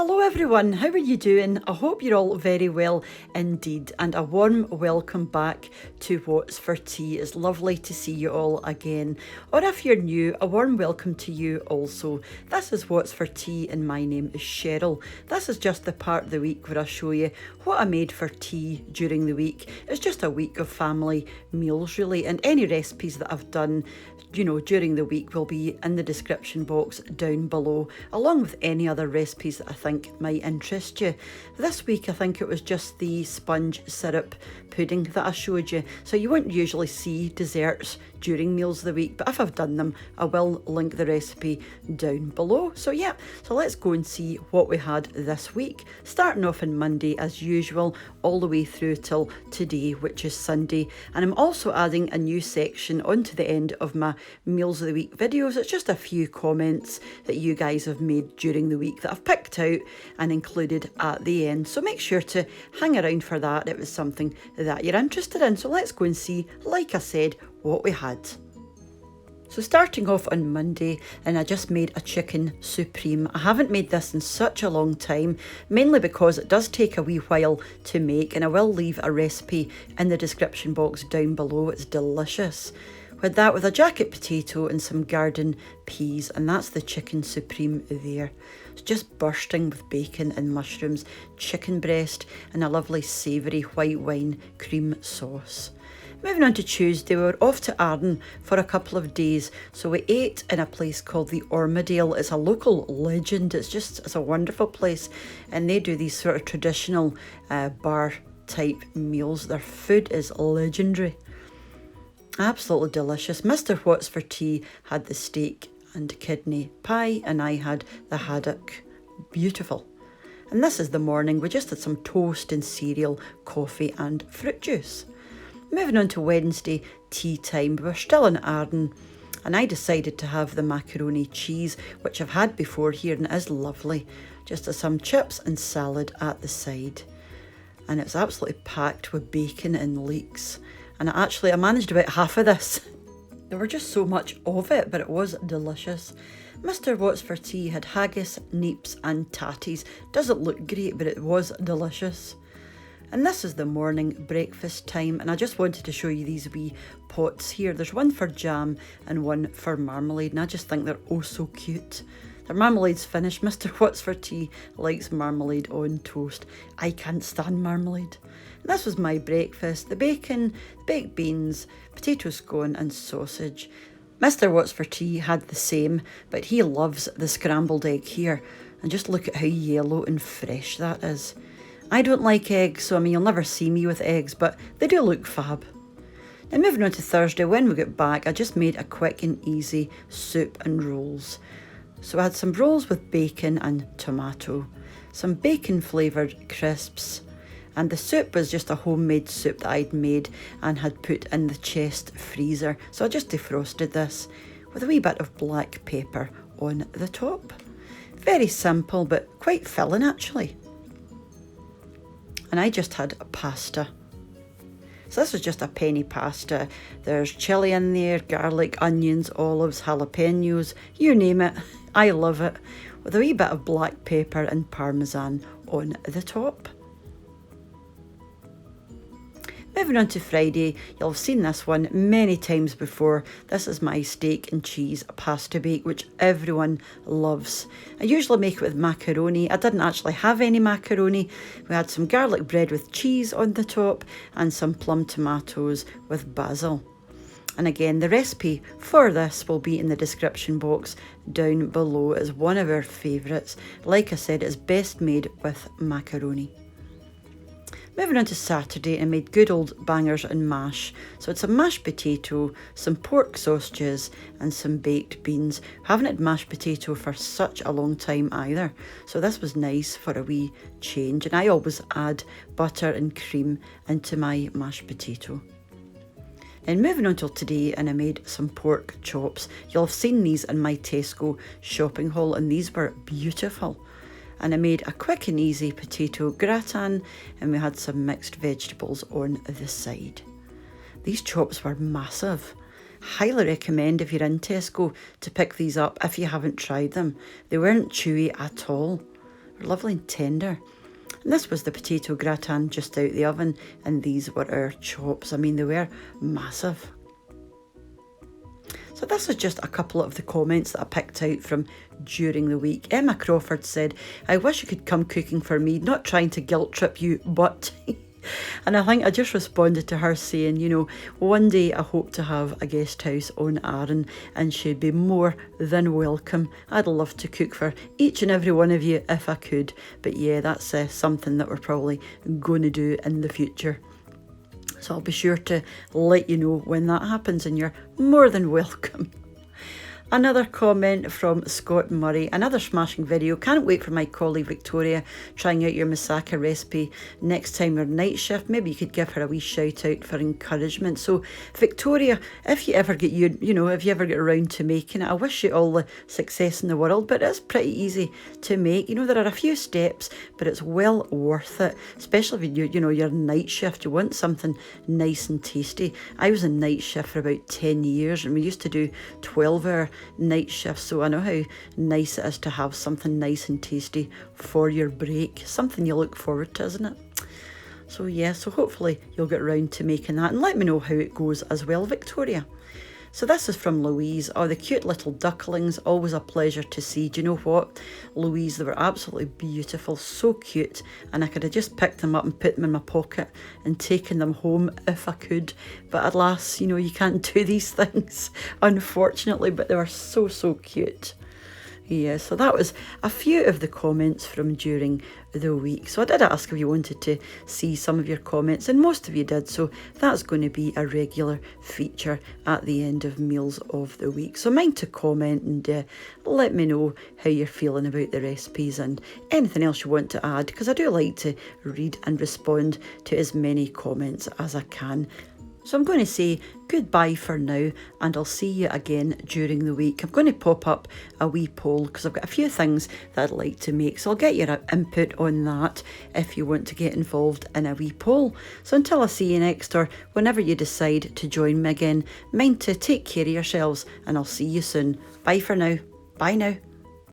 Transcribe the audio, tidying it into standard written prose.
hello everyone, how are you doing? I hope you're all very well indeed, and a warm welcome back to What's for Tea. It's lovely to see you all again, or if you're new, a warm welcome to you also. This is What's for Tea and my name is Cheryl. This is just the part of the week where I show you what I made for tea during the week. It's just a week of family meals really, and any recipes that I've done during the week will be in the description box down below, along with any other recipes that I think might interest you. This week I think it was just the sponge syrup pudding that I showed you, so you won't usually see desserts during meals of the week, but if I've done them I will link the recipe down below. So let's go and see what we had this week, starting off on Monday as usual all the way through till today, which is Sunday. And I'm also adding a new section onto the end of my meals of the week videos. It's just a few comments that you guys have made during the week that I've picked out and included at the end, so make sure to hang around for that if it's something that you're interested in. So let's go and see, like I said, what we had. So starting off on Monday, and I just made a chicken supreme. I haven't made this in such a long time, mainly because it does take a wee while to make, and I will leave a recipe in the description box down below. It's delicious. With that, with a jacket potato and some garden peas, and that's the chicken supreme there. It's just bursting with bacon and mushrooms, chicken breast, and a lovely savoury white wine cream sauce. Moving on to Tuesday, we were off to Arden for a couple of days, so we ate in a place called the Ormadale. It's a local legend, it's a wonderful place, and they do these sort of traditional bar type meals. Their food is legendary. Absolutely delicious. Mr. What's for Tea had the steak and kidney pie, and I had the haddock. Beautiful. And this is the morning. We just had some toast and cereal, coffee and fruit juice. Moving on to Wednesday, tea time. We were still in Arden, and I decided to have the macaroni cheese, which I've had before here and it is lovely. Just as some chips and salad at the side. And it's absolutely packed with bacon and leeks. And I managed about half of this. There were just so much of it, but it was delicious. Mr. What's for Tea had haggis, neeps and tatties. Doesn't look great, but it was delicious. And this is the morning breakfast time, and I just wanted to show you these wee pots here. There's one for jam and one for marmalade, and I just think they're oh so cute. Their marmalade's finished. Mr. What's for Tea likes marmalade on toast. I can't stand marmalade. And this was my breakfast: the bacon, baked beans, potato scone and sausage. Mr. What's for Tea had the same, but he loves the scrambled egg here. And just look at how yellow and fresh that is. I don't like eggs, so you'll never see me with eggs, but they do look fab. Now moving on to Thursday, when we got back, I just made a quick and easy soup and rolls. So I had some rolls with bacon and tomato, some bacon flavoured crisps, and the soup was just a homemade soup that I'd made and had put in the chest freezer. So I just defrosted this with a wee bit of black pepper on the top. Very simple, but quite filling actually. And I just had a pasta. So this was just a penny pasta. There's chilli in there, garlic, onions, olives, jalapenos, you name it. I love it. With a wee bit of black pepper and parmesan on the top. Moving on to Friday, you'll have seen this one many times before. This is my steak and cheese pasta bake, which everyone loves. I usually make it with macaroni. I didn't actually have any macaroni. We had some garlic bread with cheese on the top and some plum tomatoes with basil. And again, the recipe for this will be in the description box down below. It's one of our favourites. Like I said, it's best made with macaroni. Moving on to Saturday, I made good old bangers and mash. So it's a mashed potato, some pork sausages and some baked beans. I haven't had mashed potato for such a long time either, so this was nice for a wee change. And I always add butter and cream into my mashed potato. Then moving on till today, and I made some pork chops. You'll have seen these in my Tesco shopping haul, and these were beautiful. And I made a quick and easy potato gratin, and we had some mixed vegetables on the side. These chops were massive. Highly recommend if you're in Tesco to pick these up if you haven't tried them. They weren't chewy at all. They're lovely and tender. And this was the potato gratin just out the oven, and these were our chops. I mean, they were massive. So this is just a couple of the comments that I picked out from during the week. Emma Crawford said, I wish you could come cooking for me, not trying to guilt trip you, but... And I think I just responded to her saying, you know, one day I hope to have a guest house on Arran, and she'd be more than welcome. I'd love to cook for each and every one of you if I could. But yeah, that's something that we're probably going to do in the future. So I'll be sure to let you know when that happens, and you're more than welcome. Another comment from Scott Murray, another smashing video. Can't wait for my colleague Victoria trying out your moussaka recipe next time you're night shift. Maybe you could give her a wee shout out for encouragement. So Victoria, if you ever get if you ever get around to making it, I wish you all the success in the world, but it's pretty easy to make. You know, there are a few steps, but it's well worth it, especially if you're night shift. You want something nice and tasty. I was in night shift for about 10 years, and we used to do 12-hour night shifts, so I know how nice it is to have something nice and tasty for your break. Something you look forward to, isn't it? So yeah, so hopefully you'll get around to making that, and let me know how it goes as well, Victoria. So this is from Louise. Oh, the cute little ducklings, always a pleasure to see. Do you know what, Louise, they were absolutely beautiful, so cute, and I could have just picked them up and put them in my pocket and taken them home if I could. But alas, you can't do these things, unfortunately, but they were so, so cute. Yeah, so that was a few of the comments from during the week. So I did ask if you wanted to see some of your comments, and most of you did, so that's going to be a regular feature at the end of Meals of the Week. So mind to comment and let me know how you're feeling about the recipes and anything else you want to add, because I do like to read and respond to as many comments as I can. So I'm going to say goodbye for now, and I'll see you again during the week. I'm going to pop up a wee poll because I've got a few things that I'd like to make. So I'll get your input on that if you want to get involved in a wee poll. So until I see you next, or whenever you decide to join me again, mind to take care of yourselves, and I'll see you soon. Bye for now. Bye now.